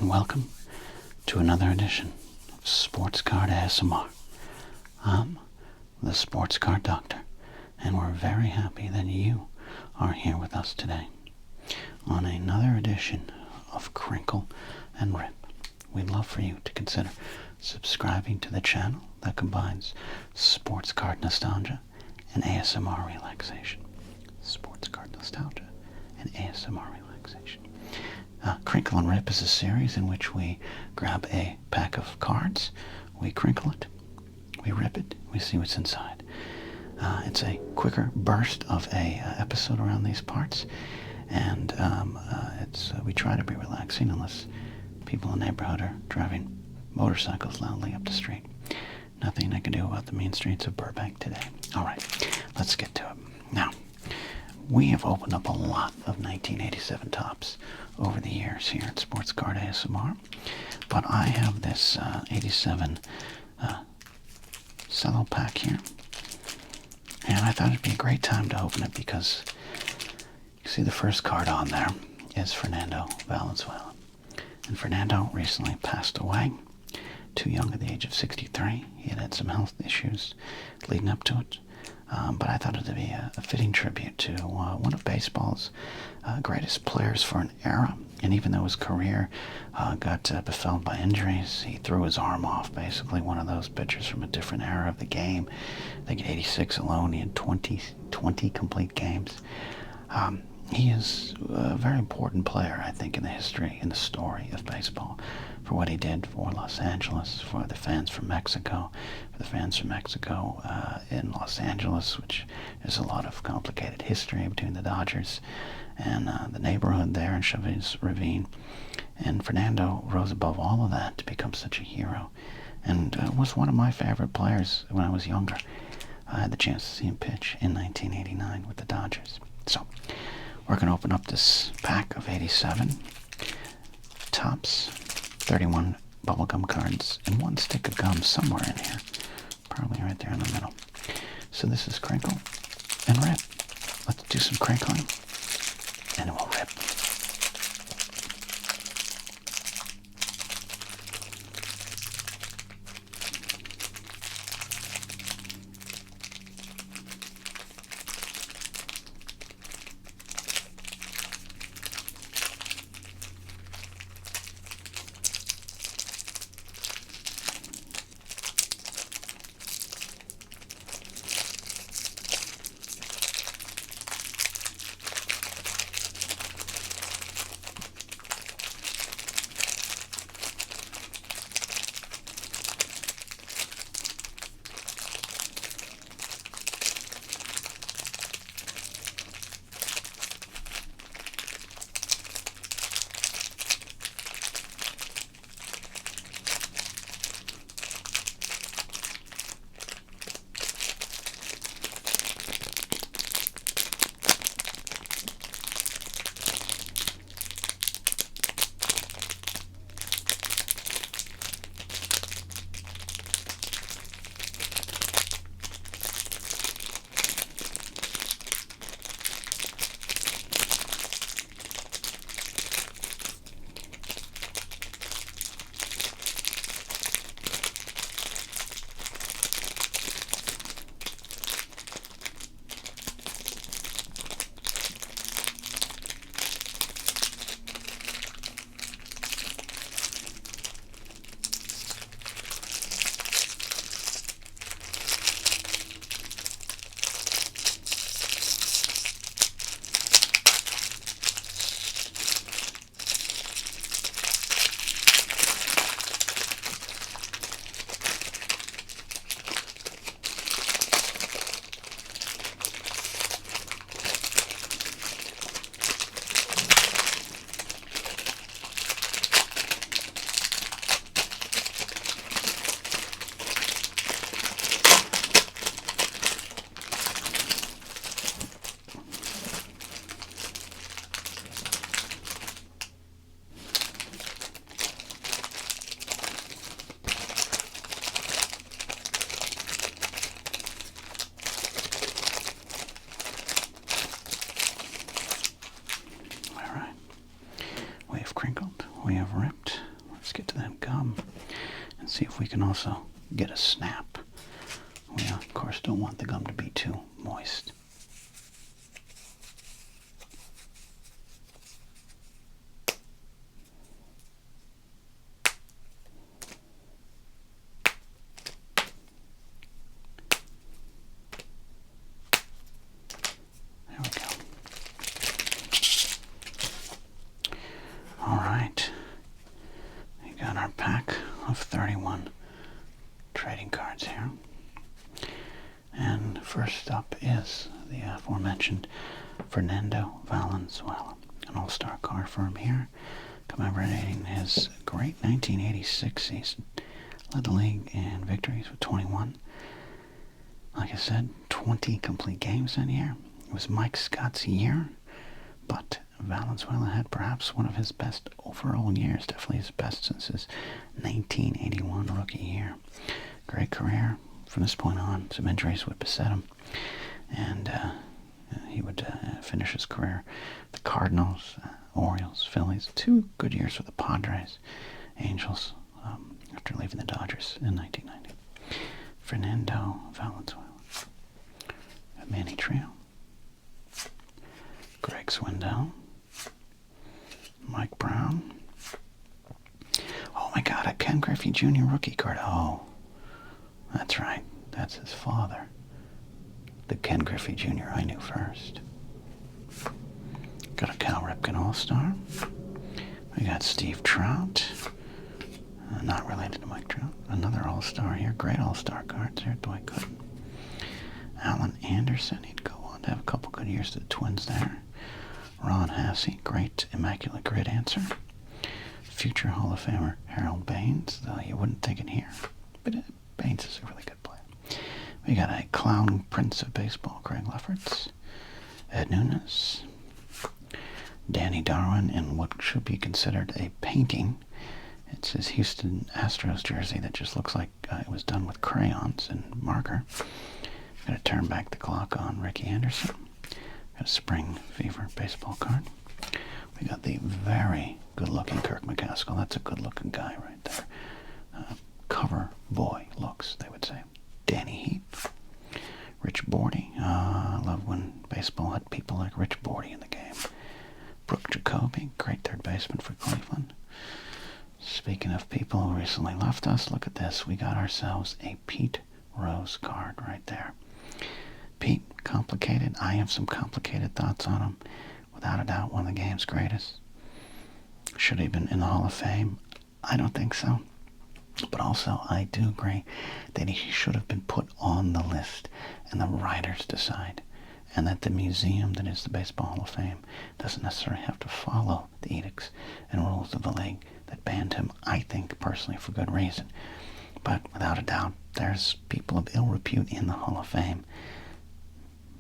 and welcome to another edition of Sports Card ASMR. I'm the Sports Card Doctor, and we're very happy that you are here with us today on another edition of Crinkle and Rip. We'd love for you to consider subscribing to the channel that combines sports card nostalgia and ASMR relaxation. Sports card nostalgia and ASMR relaxation. Crinkle and Rip is a series in which we grab a pack of cards, we crinkle it, we rip it, we see what's inside. It's a quicker burst of a episode around these parts, and we try to be relaxing unless people in the neighborhood are driving motorcycles loudly up the street. Nothing I can do about the mean streets of Burbank today. All right, let's get to it. Now, we have opened up a lot of 1987 tops over the years here at Sports Card ASMR, but I have this 87 cello pack here, and I thought it'd be a great time to open it because you see the first card on there is Fernando Valenzuela. And Fernando recently passed away, too young at the age of 63. He had some health issues leading up to it. But I thought it would be a fitting tribute to one of baseball's greatest players for an era. And even though his career got befell by injuries, he threw his arm off, basically one of those pitchers from a different era of the game. I think in 86 alone, he had 20 complete games. He is a very important player, I think, in the history, in the story of baseball, for what he did for Los Angeles, for the fans from Mexico, in Los Angeles, which is a lot of complicated history between the Dodgers and the neighborhood there in Chavez Ravine. And Fernando rose above all of that to become such a hero, and was one of my favorite players when I was younger. I had the chance to see him pitch in 1989 with the Dodgers. So we're going to open up this pack of 87 tops, 31 bubblegum cards, and one stick of gum somewhere in here. Probably right there in the middle. So this is Crinkle and Rip. Let's do some crinkling, and we'll rip. We have ripped, get to that gum and see if we can also get a snap. We, of course, don't want the gum to be too moist. There we go. All right. We got our pack of 31 trading cards here. And first up is the aforementioned Fernando Valenzuela, an all-star card for him here, commemorating his great 1986 season. Led the league in victories with 21. Like I said, 20 complete games that year. It was Mike Scott's year, but Valenzuela had perhaps one of his best overall years, definitely his best since his 1981 rookie year. Great career. From this point on, some injuries would beset him, and he would finish his career the Cardinals, Orioles, Phillies. 2 good years for the Padres, Angels, after leaving the Dodgers in 1990. Fernando Valenzuela. Manny Trio. Greg Swindell. Mike Brown. Oh my God, a Ken Griffey Jr. rookie card. Oh. That's right. That's his father. The Ken Griffey Jr. I knew first. Got a Cal Ripken All-Star. We got Steve Trout. Not related to Mike Trout. Another All-Star here. Great All-Star cards here. Dwight Gooden. Alan Anderson. He'd go on to have a couple good years to the Twins there. Ron Hassey. Great Immaculate Grid answer. Future Hall of Famer Harold Baines. Though you wouldn't think it here. But Baines is a really good player. We got a clown prince of baseball, Craig Lefferts. Ed Nunes. Danny Darwin in what should be considered a painting. It's his Houston Astros jersey that just looks like it was done with crayons and marker. Got to turn back the clock on Ricky Anderson. Got a Spring Fever baseball card. We got the very good-looking Kirk McCaskill. That's a good-looking guy right there. Cover boy looks, they would say. Danny Heap. Rich Bordy. I love when baseball had people like Rich Bordy in the game. Brooke Jacoby, great third baseman for Cleveland. Speaking of people who recently left us, look at this. We got ourselves a Pete Rose card right there. Pete, complicated. I have some complicated thoughts on him. Without a doubt, one of the game's greatest. Should he have been in the Hall of Fame? I don't think so. But also, I do agree that he should have been put on the list and the writers decide. And that the museum that is the Baseball Hall of Fame doesn't necessarily have to follow the edicts and rules of the league that banned him, I think, personally, for good reason. But without a doubt, there's people of ill repute in the Hall of Fame.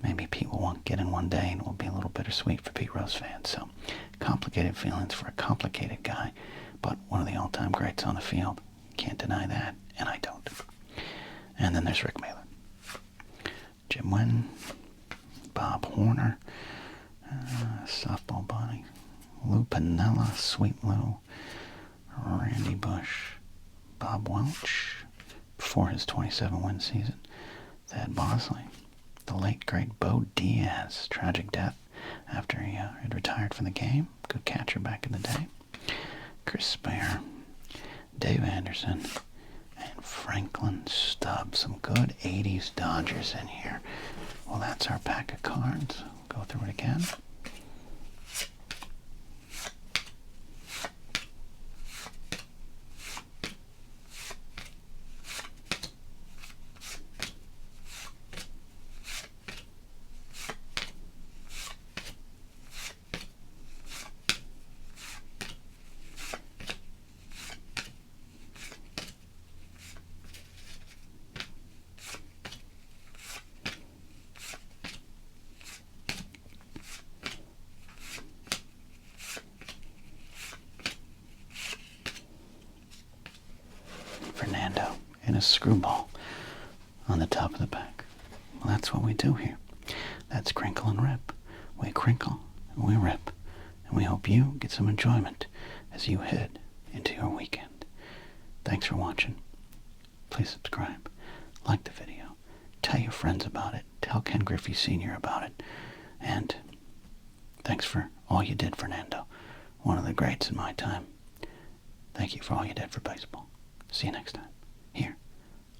Maybe Pete will get in one day and it will be a little bittersweet for Pete Rose fans. So, complicated feelings for a complicated guy, but one of the all-time greats on the field. Can't deny that, and I don't. And then there's Rick Mahler. Jim Wynn, Bob Horner, Softball Bunny, Lou Piniella, Sweet Lou, Randy Bush, Bob Welch, before his 27-win season, Thad Bosley, the late, great Bo Diaz, tragic death after he had retired from the game, good catcher back in the day, Chris Spear, Dave Anderson, and Franklin Stubbs. Some good 80s Dodgers in here. Well, that's our pack of cards. We'll go through it again. Fernando and a screwball on the top of the pack. Well, that's what we do here. That's crinkle and rip. We crinkle and we rip. And we hope you get some enjoyment as you head into your weekend. Thanks for watching. Please subscribe, like the video, tell your friends about it, tell Ken Griffey Sr. about it, and thanks for all you did, Fernando. One of the greats in my time. Thank you for all you did for baseball. See you next time, here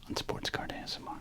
on Sports Card ASMR.